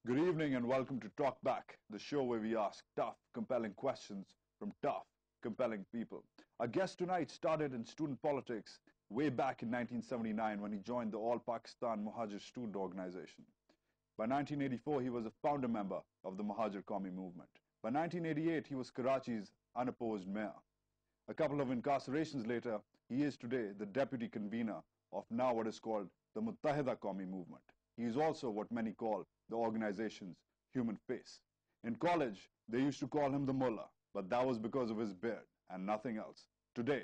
Good evening and welcome to TalkBack, the show where we ask tough, compelling questions from tough, compelling people. Our guest tonight started in student politics way back in 1979 when he joined the All Pakistan Muhajir Student Organization. By 1984, he was a founder member of the Muttahid Qaumi Movement. By 1988, he was Karachi's unopposed mayor. A couple of incarcerations later, he is today the deputy convener of now what is called the Muttahid Qaumi Movement. He is also what many call the organization's human face. In college, they used to call him the mullah, but that was because of his beard and nothing else. Today,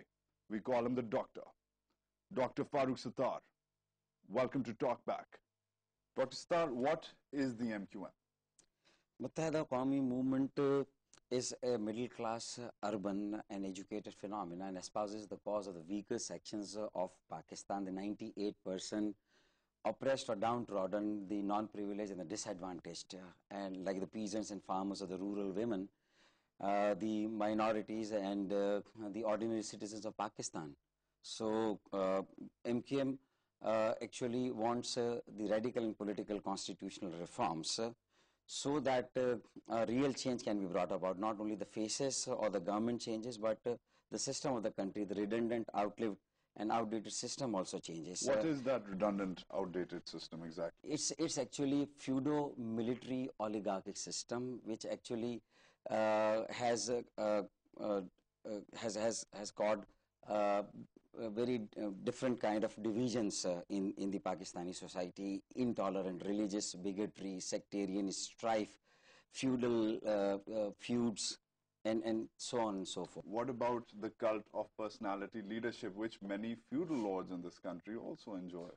we call him the doctor. Dr. Farooq Sattar, welcome to TalkBack. Dr. Sattar, what is the MQM? Muttahid Qaumi Movement is a middle-class, urban and educated phenomenon and espouses the cause of the weaker sections of Pakistan, the 98% oppressed or downtrodden, the non-privileged and the disadvantaged, and like the peasants and farmers or the rural women, the minorities and the ordinary citizens of Pakistan. So MQM actually wants the radical and political constitutional reforms so that real change can be brought about, not only the faces or the government changes, but the system of the country, the redundant, outlived and outdated system also changes. What is that redundant, outdated system exactly? It's actually pseudo-military oligarchic system, which actually has caused very different kind of divisions in the Pakistani society: intolerant, religious bigotry, sectarian strife, feudal feuds, and so on and so forth. What about the cult of personality leadership, which many feudal lords in this country also enjoy?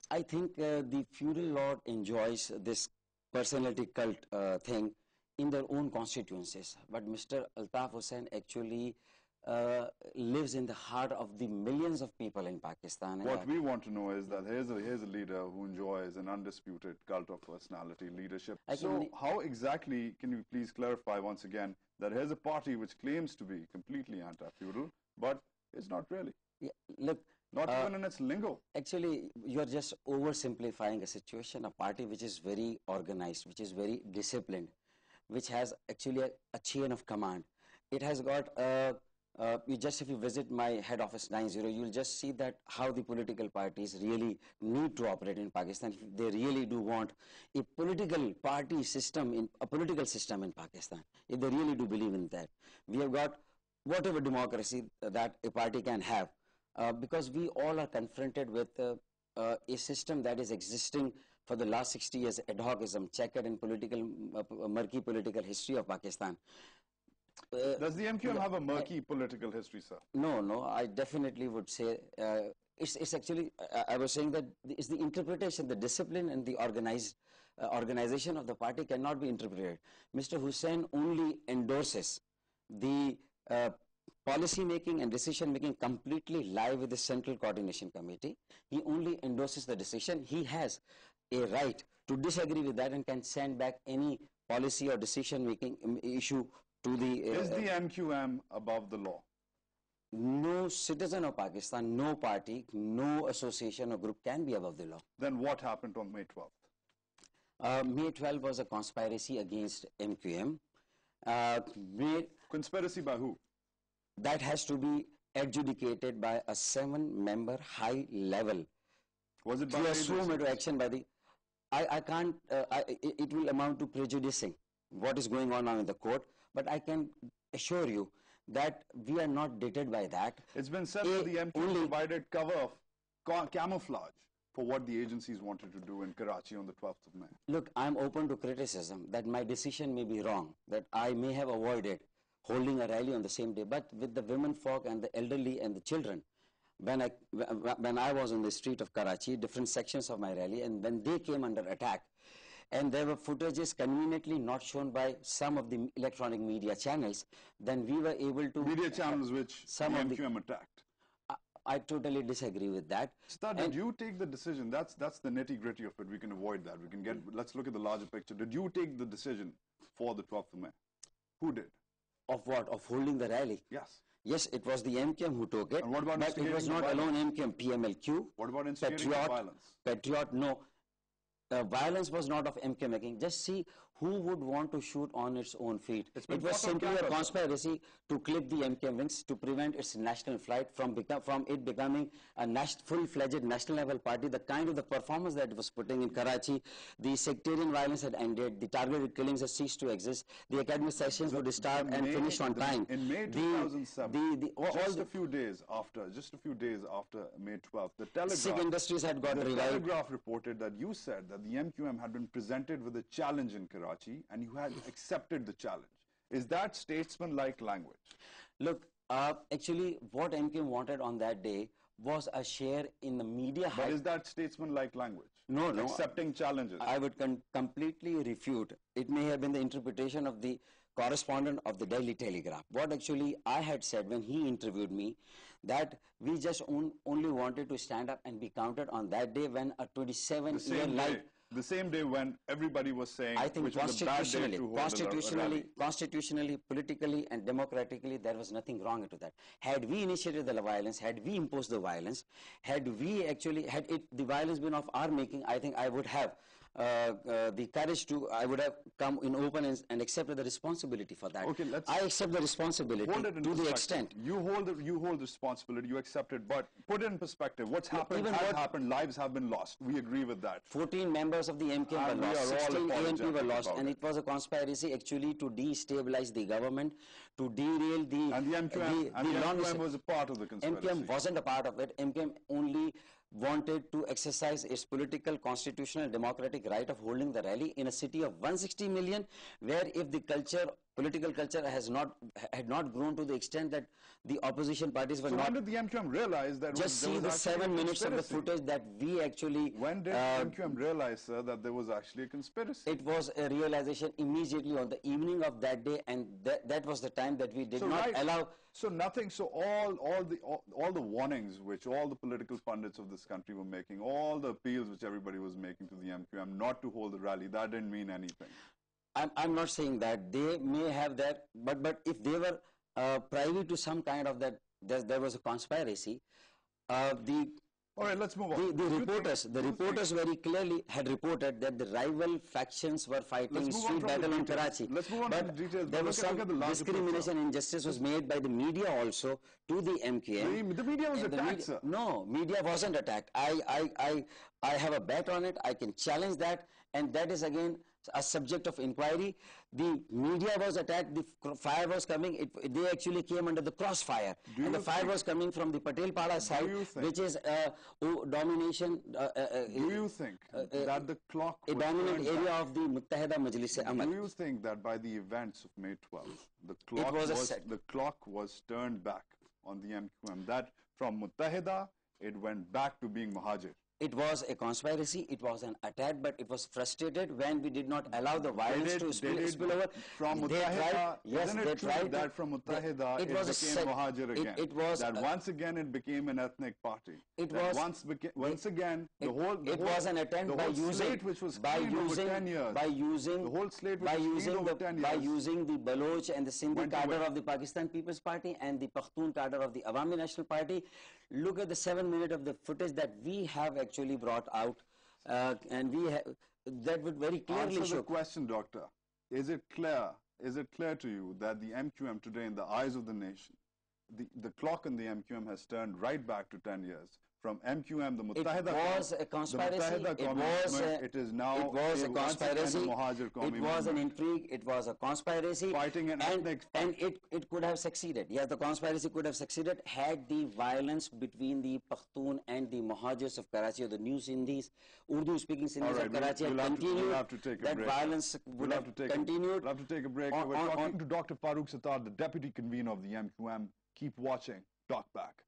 I think the feudal lord enjoys this personality cult thing in their own constituencies, but Mr. Altaf Hussain actually lives in the heart of the millions of people in Pakistan. What we want to know is that here's a leader who enjoys an undisputed cult of personality leadership. So how exactly, can you please clarify once again, that here's a party which claims to be completely anti-feudal, but it's not really? Yeah, look, not even in its lingo. Actually, you're just oversimplifying a situation. A party which is very organized, which is very disciplined, which has actually a chain of command. It has got if you visit my head office 90, you'll just see that how the political parties really need to operate in Pakistan. If they really do want a political party system, a political system in Pakistan, if they really do believe in that, we have got whatever democracy that a party can have, because we all are confronted with a system that is existing for the last 60 years, ad hocism, checkered and murky political history of Pakistan. Does the MQM have a murky political history, sir? No, I definitely would say it's actually, I was saying that it's the interpretation, the discipline and the organization of the party cannot be interpreted. Mr. Hussain only endorses the policy making and decision making completely lie with the Central Coordination Committee. He only endorses the decision. He has a right to disagree with that and can send back any policy or decision making issue to the... Is the MQM above the law? No citizen of Pakistan, no party, no association or group can be above the law. Then what happened on May 12th? May 12 was a conspiracy against MQM. Conspiracy by who? That has to be adjudicated by a 7-member high level. Was it by the affirmative action by the... I can't... it will amount to prejudicing what is going on now in the court, but I can assure you that we are not deterred by that. It's been said that the MQM provided cover of camouflage for what the agencies wanted to do in Karachi on the 12th of May. Look, I'm open to criticism that my decision may be wrong, that I may have avoided holding a rally on the same day, but with the women folk and the elderly and the children, when I was on the street of Karachi, different sections of my rally, and when they came under attack, and there were footages conveniently not shown by some of the electronic media channels, then we were able to... Media channels which some the MQM attacked. I totally disagree with that. Sir, did you take the decision? That's the nitty-gritty of it. We can avoid that. We can get... Let's look at the larger picture. Did you take the decision for the 12th of May? Who did? Of what? Of holding the rally? Yes. Yes, it was the MQM who took it. And what about but it was not alone MQM, PMLQ. What about instigating violence? Patriot, no. violence was not of MK making. Just see who would want to shoot on its own feet. It was simply a conspiracy to clip the MK wings to prevent its national flight from it becoming a full-fledged national level party. The kind of the performance that it was putting in Karachi, the sectarian violence had ended, the targeted killings had ceased to exist, the academic sessions would start and finish on time. In May 2007, just a few days after May 12th, the Telegraph, Sikh industries had got revived. The Telegraph reported that you said that the MQM had been presented with a challenge in Karachi and you had accepted the challenge. Is that statesman-like language? Look, actually what MQM wanted on that day was a share in the media. But is that statesman-like language? No. Accepting challenges? I would completely refute. It may have been the interpretation of the correspondent of the Daily Telegraph. What actually I had said when he interviewed me, that we just only wanted to stand up and be counted on that day when a 27-year life. The same day when everybody was saying, I think constitutionally, politically and democratically, there was nothing wrong into that. Had we initiated the violence, had we imposed the violence, had the violence been of our making, I think I would have the courage to, I would have come in open and accepted the responsibility for that. Okay, I accept the responsibility to the extent. You hold the responsibility, you accept it, but put it in perspective. What's happened has happened, lives have been lost. We agree with that. 14 members of the MK were lost, 16 ANP were lost, and it was a conspiracy actually to destabilize the government, to derail the... And the MQM was a part of the conspiracy. MQM wasn't a part of it. MQM only wanted to exercise its political, constitutional and democratic right of holding the rally in a city of 160 million, where if the political culture had not grown to the extent that the opposition parties were not... When did the MQM realize that... Just see the 7 minutes of the footage that we actually... When did MQM realize, sir, that there was actually a conspiracy? It was a realization immediately on the evening of that day, and that was the time that we did not allow... So all the warnings which all the political pundits of this country were making, all the appeals which everybody was making to the MQM not to hold the rally, that didn't mean anything. I'm not saying that. They may have that, but if they were privy to some kind of that, there was a conspiracy, all right, let's move on. The reporters very clearly had reported that the rival factions were fighting street battle in Karachi. Let's move on to the details. There was some discrimination and injustice was made by the media also to the MQM. The media was attacked, sir. No, media wasn't attacked. I have a bet on it. I can challenge that, and that is again a subject of inquiry. The media was attacked, the fire was coming, they actually came under the crossfire, and the fire was coming from the Patel Pada side, which is domination. Do you think that the clock a dominant area of the Muttahid Qaumi? Do you think that by the events of May 12th, the clock was turned back on the MQM, that from Muttahida, it went back to being Muhajir? It was a conspiracy, it was an attack, but it was frustrated when we did not allow the violence to spill over. From Muttahida, isn't it true that from Muttahida it became Muhajir again? It was that once again it became an ethnic party. It was once again the whole it was an attempt by using the Baloch and the Sindhi cadre of the Pakistan People's Party and the Pakhtun cadre of the Awami National Party. Look at the 7 minutes of the footage that we have actually brought out, and that would very clearly show. Answer the question, Doctor. Is it clear to you that the MQM today, in the eyes of the nation, the clock in the MQM has turned right back to 10 years? From MQM, the Muttahid It was a conspiracy. It is now it was a conspiracy. It was an intrigue. It was a conspiracy. Fighting an ethnic. And it could have succeeded. Yes, the conspiracy could have succeeded had the violence between the Pakhtun and the Muhajirs of Karachi, or the new Sindhis, Urdu-speaking Sindhis of Karachi, continued. That violence would have continued. We'll have to take a break. We're talking to Dr. Farooq Sattar, the Deputy Convener of the MQM. Keep watching TalkBack.